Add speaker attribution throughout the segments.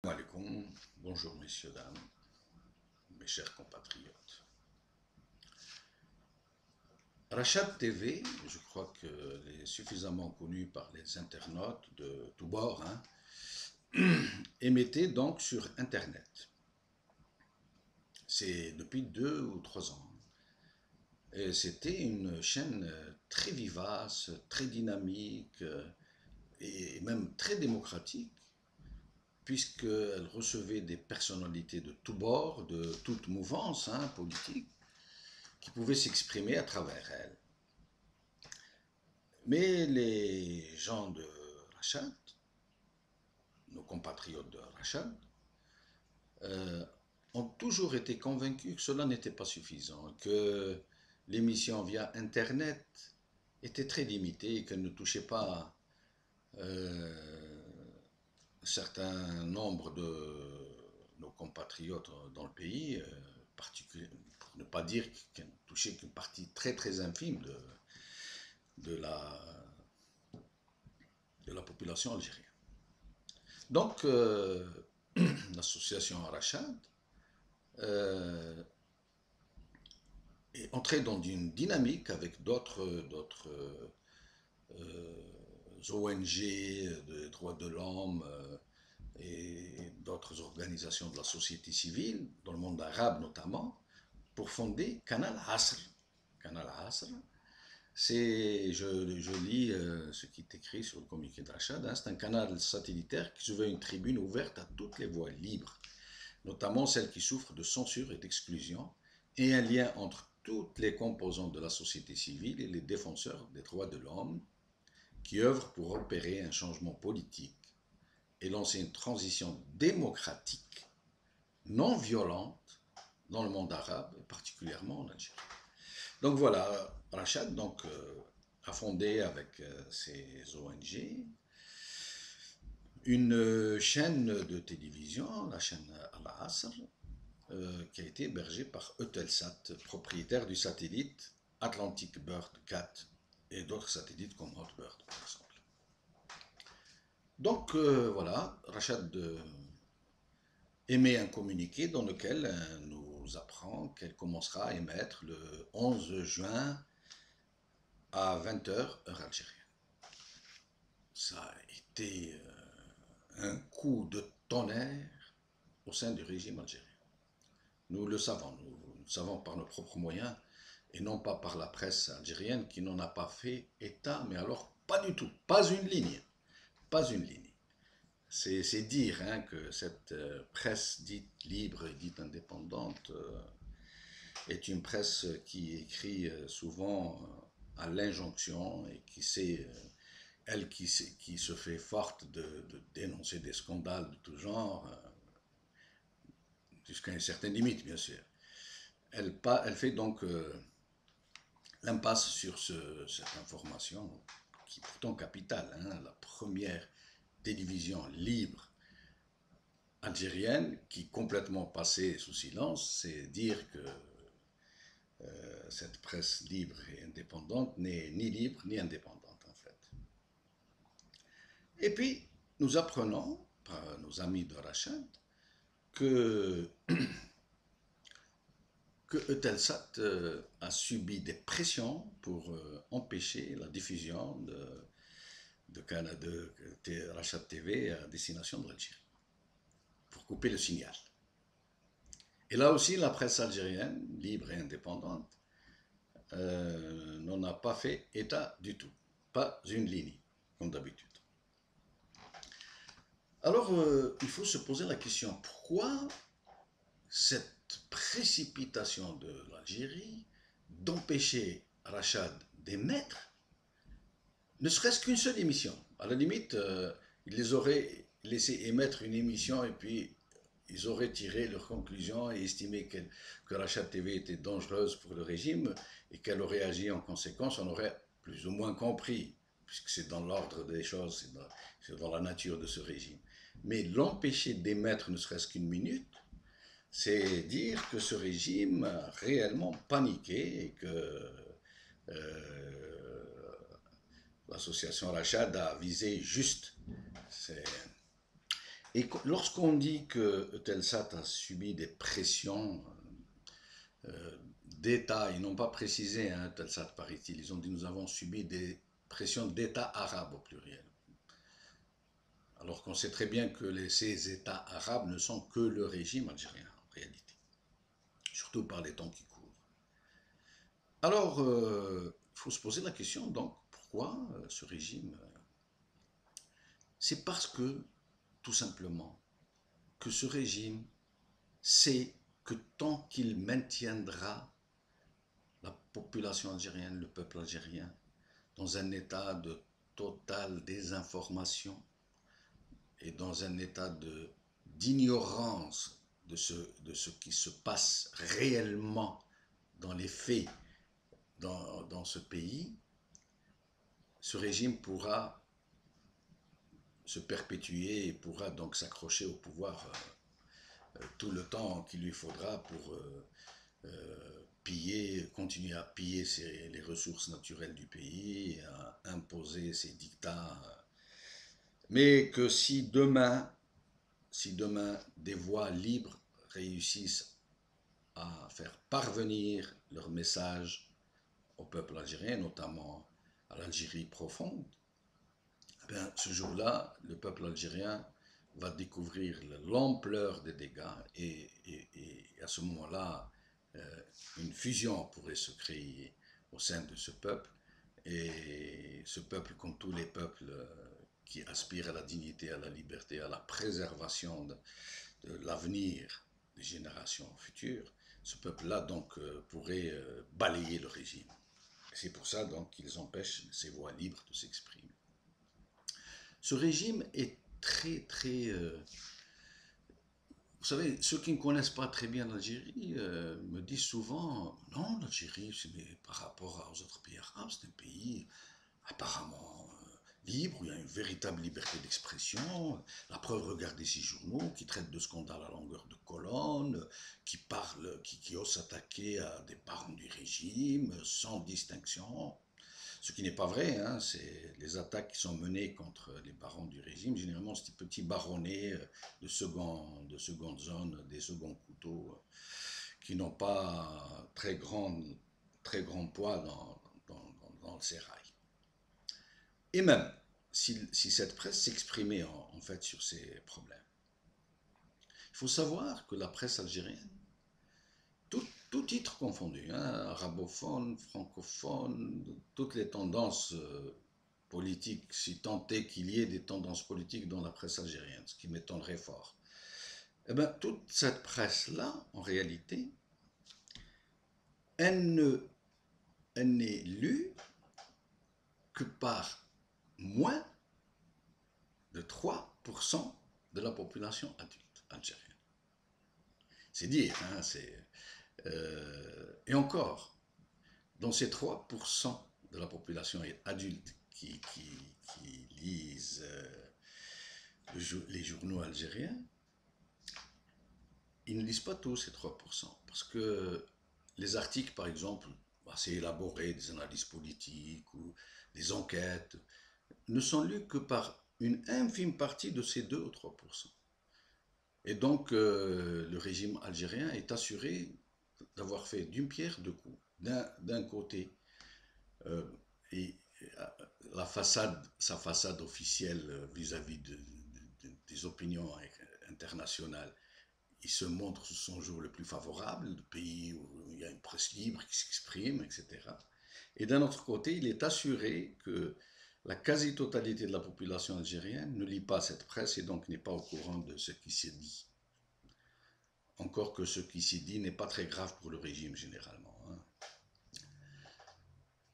Speaker 1: Alaikum. Bonjour messieurs, dames, mes chers compatriotes. Rachad TV, je crois qu'elle est suffisamment connue par les internautes de tous bords, émettait donc sur Internet. C'est depuis 2 ou 3 ans. Et c'était une chaîne très vivace, très dynamique et même très démocratique, puisqu'elle recevait des personnalités de tous bords, de toute mouvance politique, qui pouvaient s'exprimer à travers elle. Mais les gens de Rachad, nos compatriotes de Rachad, euh, ont toujours été convaincus que cela n'était pas suffisant, que l'émission via Internet était très limitée et qu'elle ne touchait pas euh, un certain nombre de nos compatriotes dans le pays, pour ne pas dire qu'elle ne touchait qu'une partie très très infime de de la population algérienne. Donc, l'association Rachad euh, est entrée dans une dynamique avec d'autres ONG de droits de l'homme et d'autres organisations de la société civile, dans le monde arabe notamment, pour fonder Canal Asr. Canal Asr, je lis ce qui est écrit sur le communiqué de Rachad, c'est un canal satellitaire qui se veut une tribune ouverte à toutes les voix libres, notamment celles qui souffrent de censure et d'exclusion, et un lien entre toutes les composantes de la société civile et les défenseurs des droits de l'homme qui œuvrent pour opérer un changement politique et lancer une transition démocratique, non violente, dans le monde arabe, et particulièrement en Algérie. Donc voilà, Rachad a fondé avec ses ONG une chaîne de télévision, la chaîne Al-Asr, qui a été hébergée par Eutelsat, propriétaire du satellite Atlantic Bird 4 et d'autres satellites comme Hotbird par exemple. Donc voilà, Rachad émet un communiqué dans lequel nous apprend qu'elle commencera à émettre le 11 juin à 20 heures heure algérienne. Ça a été un coup de tonnerre au sein du régime algérien. Nous le savons, nous le savons par nos propres moyens et non pas par la presse algérienne qui n'en a pas fait état, mais alors pas du tout, pas une ligne, pas une ligne. C'est dire que cette presse dite libre et dite indépendante est une presse qui écrit souvent à l'injonction et qui sait, elle qui se fait forte de dénoncer des scandales de tout genre, jusqu'à une certaine limite bien sûr. Elle fait donc l'impasse sur cette information qui est pourtant capitale, la première télévision libre algérienne qui complètement passée sous silence, c'est dire que cette presse libre et indépendante n'est ni libre ni indépendante en fait. Et puis, nous apprenons par nos amis de Rachad que, que Eutelsat a subi des pressions pour empêcher la diffusion de Rachad TV à destination de l'Algérie, pour couper le signal. Et là aussi, la presse algérienne, libre et indépendante, n'en a pas fait état du tout. Pas une ligne, comme d'habitude. Alors, il faut se poser la question, pourquoi cette précipitation de l'Algérie d'empêcher Rachad d'émettre ne serait-ce qu'une seule émission? À la limite, il les aurait laissé émettre une émission et puis ils auraient tiré leurs conclusions et estimé que Rachad TV était dangereuse pour le régime et qu'elle aurait agi en conséquence, on aurait plus ou moins compris, puisque c'est dans l'ordre des choses, c'est dans la nature de ce régime. Mais l'empêcher d'émettre ne serait-ce qu'une minute, c'est dire que ce régime a réellement paniqué et que l'association Rachad a visé juste. Et lorsqu'on dit que Eutelsat a subi des pressions d'État, ils n'ont pas précisé, hein, Eutelsat paraît-il, ils ont dit nous avons subi des pressions d'États arabes au pluriel. Alors qu'on sait très bien que ces États arabes ne sont que le régime algérien en réalité, surtout par les temps qui courent. Alors, il faut se poser la question donc, pourquoi ce régime C'est parce que, tout simplement, que ce régime sait que tant qu'il maintiendra la population algérienne, le peuple algérien, dans un état de totale désinformation et dans un état d'ignorance de ce qui se passe réellement dans les faits dans ce pays, ce régime pourra se perpétuer et pourra donc s'accrocher au pouvoir tout le temps qu'il lui faudra pour piller, continuer à piller les ressources naturelles du pays, à imposer ses dictats. Mais que si demain des voix libres réussissent à faire parvenir leur message au peuple algérien, notamment à l'Algérie profonde, eh bien, ce jour-là, le peuple algérien va découvrir l'ampleur des dégâts et à ce moment-là, une fusion pourrait se créer au sein de ce peuple. Et ce peuple, comme tous les peuples qui aspirent à la dignité, à la liberté, à la préservation de l'avenir des générations futures, ce peuple-là donc pourrait balayer le régime. C'est pour ça donc qu'ils empêchent ces voix libres de s'exprimer. Ce régime est très. Vous savez, ceux qui ne connaissent pas très bien l'Algérie me disent souvent non, l'Algérie, par rapport aux autres pays arabes, c'est un pays apparemment libre, où il y a une véritable liberté d'expression. La preuve, regardez ces journaux qui traitent de scandales à longueur de colonne, qui parlent, qui osent s'attaquer à des parents du régime sans distinction. Ce qui n'est pas vrai, hein, c'est les attaques qui sont menées contre les barons du régime. Généralement, c'est des petits baronnets de seconde zone, des seconds couteaux, qui n'ont pas très grand poids dans le sérail. Et même, si cette presse s'exprimait en fait sur ces problèmes, il faut savoir que la presse algérienne, tout titre confondu, hein, arabophone, francophone, toutes les tendances politiques, si tant est qu'il y ait des tendances politiques dans la presse algérienne, ce qui m'étonnerait fort. Eh bien, toute cette presse-là, en réalité, elle n'est lue que par moins de 3% de la population adulte algérienne. C'est dire, hein, et encore, dans ces 3% de la population adulte qui lisent les journaux algériens, ils ne lisent pas tous ces 3%. Parce que les articles, par exemple, assez élaborés, des analyses politiques ou des enquêtes, ne sont lus que par une infime partie de ces 2 ou 3%. Et donc, le régime algérien est assuré d'avoir fait d'une pierre deux coups. D'un côté, euh, et sa façade officielle vis-à-vis des opinions internationales, il se montre sous son jour le plus favorable, le pays où il y a une presse libre qui s'exprime, etc. Et d'un autre côté, il est assuré que la quasi-totalité de la population algérienne ne lit pas cette presse et donc n'est pas au courant de ce qui s'est dit. Encore que ce qui s'est dit n'est pas très grave pour le régime généralement. Hein.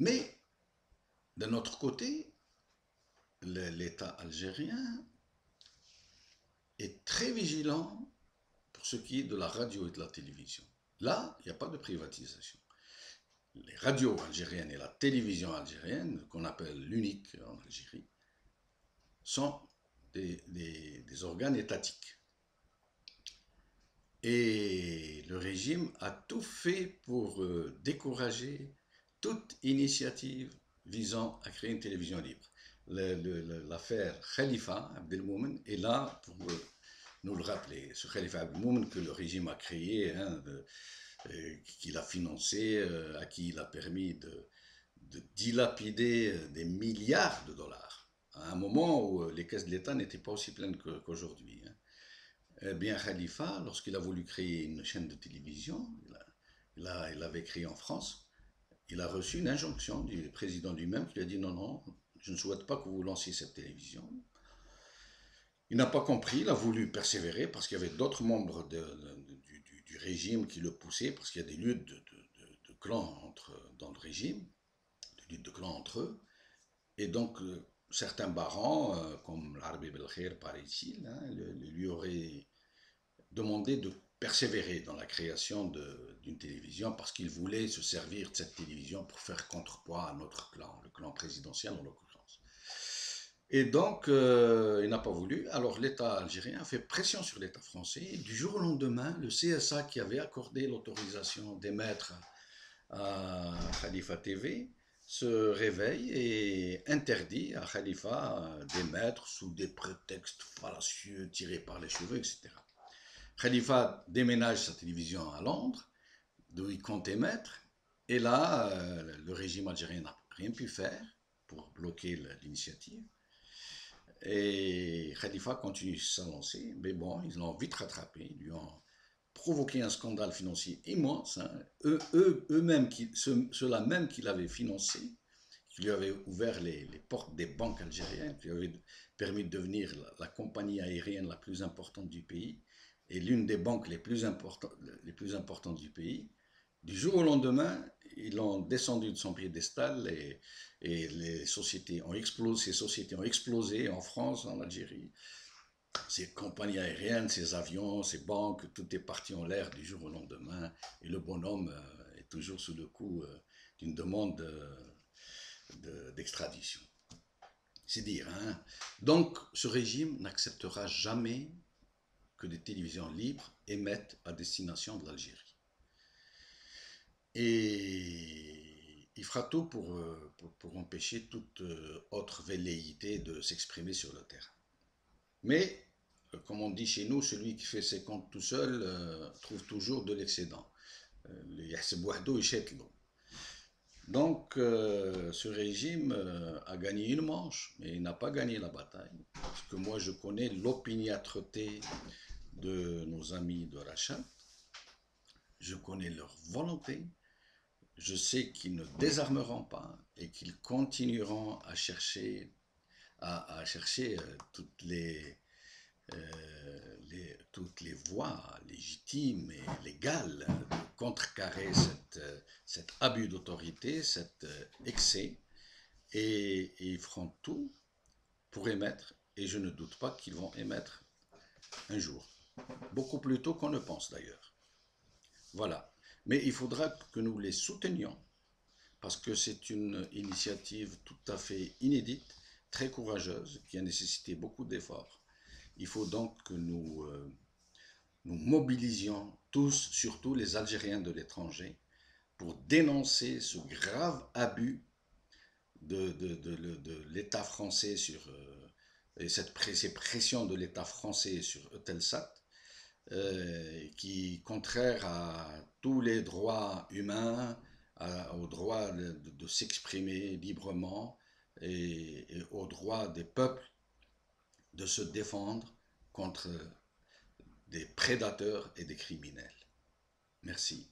Speaker 1: Mais d'un autre côté, l'État algérien est très vigilant pour ce qui est de la radio et de la télévision. Là, il n'y a pas de privatisation. Les radios algériennes et la télévision algérienne, qu'on appelle l'unique en Algérie, sont des organes étatiques. Et le régime a tout fait pour décourager toute initiative visant à créer une télévision libre. L'affaire Khalifa Abdelmoumen est là pour nous le rappeler. Ce Khalifa Abdelmoumene que le régime a créé, hein, qu'il a financé, à qui il a permis de dilapider des milliards de dollars, à un moment où les caisses de l'État n'étaient pas aussi pleines qu'aujourd'hui. Hein. Eh bien, Khalifa, lorsqu'il a voulu créer une chaîne de télévision, il l'avait créée en France, il a reçu une injonction du président lui-même qui lui a dit non, non, je ne souhaite pas que vous lanciez cette télévision. Il n'a pas compris, il a voulu persévérer parce qu'il y avait d'autres membres du régime qui le poussaient, parce qu'il y a des luttes de clans dans le régime, des luttes de clans entre eux. Et donc, certains barons, comme l'Arbi Belkhair, paraît-il, hein, lui auraient demandé de persévérer dans la création d'une télévision parce qu'il voulait se servir de cette télévision pour faire contrepoids à notre clan, le clan présidentiel en l'occurrence. Et donc, il n'a pas voulu. Alors, l'État algérien a fait pression sur l'État français. Et du jour au lendemain, le CSA qui avait accordé l'autorisation d'émettre à Khalifa TV se réveille et interdit à Khalifa d'émettre sous des prétextes fallacieux tirés par les cheveux, etc. Khalifa déménage sa télévision à Londres, d'où il compte émettre, et là, le régime algérien n'a rien pu faire pour bloquer l'initiative. Et Khalifa continue sa lancée, mais bon, ils l'ont vite rattrapé, ils lui ont provoqué un scandale financier immense. Hein. Eux-mêmes, ceux-là même qui l'avaient financé, qui lui avaient ouvert les portes des banques algériennes, qui lui avaient permis de devenir la compagnie aérienne la plus importante du pays, et l'une des banques les plus importantes du pays, du jour au lendemain, ils l'ont descendu de son piédestal et les sociétés ont explosé, ces sociétés ont explosé en France, en Algérie. Ces compagnies aériennes, ces avions, ces banques, tout est parti en l'air du jour au lendemain. Et le bonhomme est toujours sous le coup d'une demande d'extradition. C'est dire, hein. Donc, ce régime n'acceptera jamais que des télévisions libres émettent à destination de l'Algérie. Et il fera tout pour empêcher toute autre velléité de s'exprimer sur le terrain. Mais, comme on dit chez nous, celui qui fait ses comptes tout seul trouve toujours de l'excédent. Donc, ce régime a gagné une manche, mais il n'a pas gagné la bataille. Parce que moi, je connais l'opiniâtreté de nos amis de Rachat. Je connais leur volonté. Je sais qu'ils ne désarmeront pas et qu'ils continueront à chercher, toutes les voies légitimes et légales de contrecarrer cet abus d'autorité, cet excès, et ils feront tout pour émettre, et je ne doute pas qu'ils vont émettre un jour, beaucoup plus tôt qu'on ne pense d'ailleurs. Voilà. Mais il faudra que nous les soutenions, parce que c'est une initiative tout à fait inédite, très courageuse, qui a nécessité beaucoup d'efforts. Il faut donc que nous mobilisions tous, surtout les Algériens de l'étranger, pour dénoncer ce grave abus de l'État français et ces pressions de l'État français sur Eutelsat, qui est contraire à tous les droits humains, au droit de s'exprimer librement et au droit des peuples de se défendre contre des prédateurs et des criminels. Merci.